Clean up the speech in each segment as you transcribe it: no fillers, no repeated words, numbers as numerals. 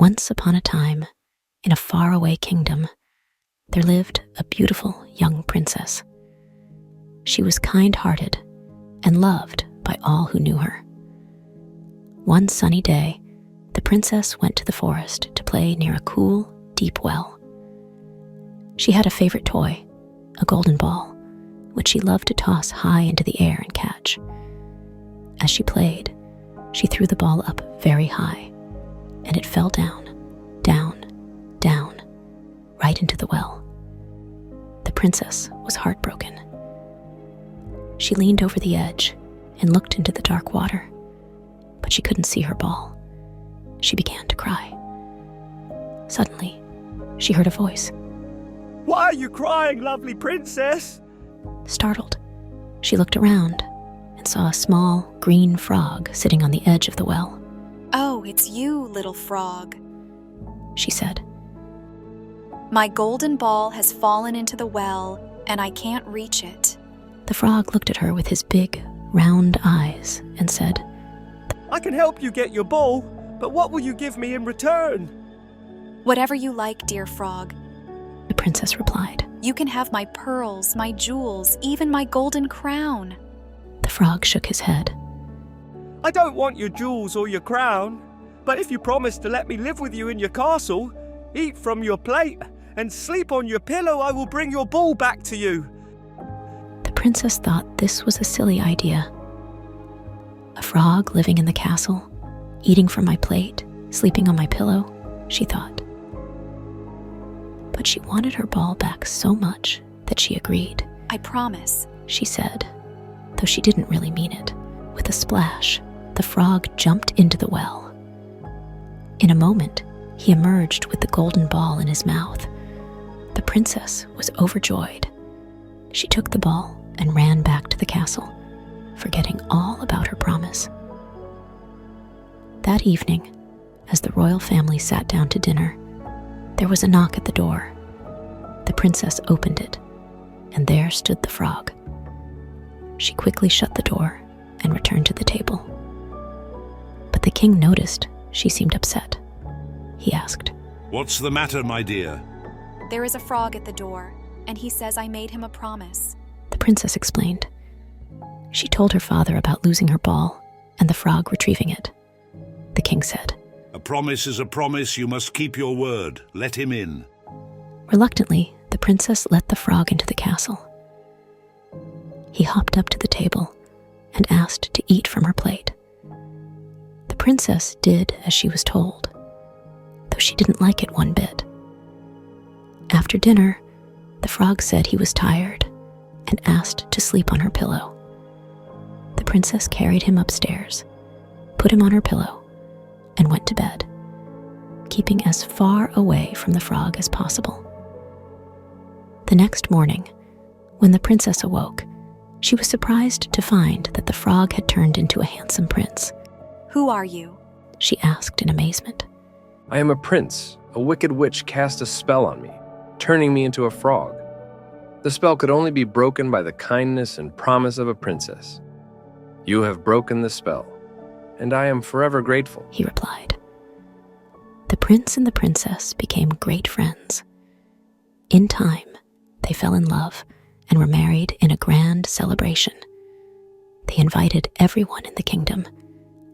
Once upon a time, in a faraway kingdom, there lived a beautiful young princess. She was kind-hearted and loved by all who knew her. One sunny day, the princess went to the forest to play near a cool, deep well. She had a favorite toy, a golden ball, which she loved to toss high into the air and catch. As she played, she threw the ball up very high, and it fell down, right into the well. The princess was heartbroken. She leaned over the edge and looked into the dark water, but she couldn't see her ball. She began to cry. Suddenly, she heard a voice. "Why are you crying, lovely princess?" Startled, she looked around and saw a small green frog sitting on the edge of the well. "Oh, it's you, little frog," she said. "My golden ball has fallen into the well, and I can't reach it." The frog looked at her with his big, round eyes and said, "I can help you get your ball, but what will you give me in return?" "Whatever you like, dear frog. the princess replied. You can have my pearls, my jewels, even my golden crown." The frog shook his head. "I don't want your jewels or your crown, but if you promise to let me live with you in your castle, eat from your plate, and sleep on your pillow, I will bring your ball back to you." The princess thought this was a silly idea. A frog living in the castle, eating from my plate, sleeping on my pillow, she thought. But she wanted her ball back so much that she agreed. "I promise," she said, though she didn't really mean it. With a splash, the frog jumped into the well. In a moment, he emerged with the golden ball in his mouth. The princess was overjoyed. She took the ball and ran back to the castle, forgetting all about her promise. That evening, as the royal family sat down to dinner, there was a knock at the door. The princess opened it, and there stood the frog. She quickly shut the door and returned to the table. But the king noticed she seemed upset. He asked, "What's the matter, my dear?" "There is a frog at the door, and he says I made him a promise." The princess explained. She told her father about losing her ball and the frog retrieving it. The king said, "A promise is a promise. You must keep your word. Let him in." Reluctantly, the princess let the frog into the castle. He hopped up to the table and asked to eat from her plate. The princess did as she was told, though she didn't like it one bit. After dinner, the frog said he was tired and asked to sleep on her pillow. The princess carried him upstairs, put him on her pillow, and went to bed, keeping as far away from the frog as possible. The next morning, when the princess awoke, she was surprised to find that the frog had turned into a handsome prince. "Who are you?" she asked in amazement. "I am a prince. A wicked witch cast a spell on me, turning me into a frog. The spell could only be broken by the kindness and promise of a princess. You have broken the spell, and I am forever grateful," he replied. The prince and the princess became great friends. In time, they fell in love and were married in a grand celebration. They invited everyone in the kingdom,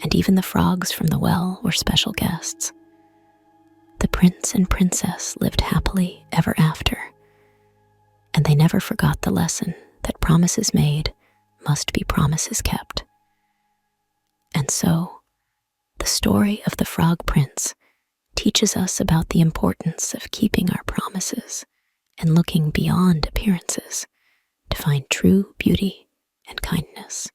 and even the frogs from the well were special guests. The prince and princess lived happily ever after, and they never forgot the lesson that promises made must be promises kept. And so, the story of the Frog Prince teaches us about the importance of keeping our promises and looking beyond appearances to find true beauty and kindness.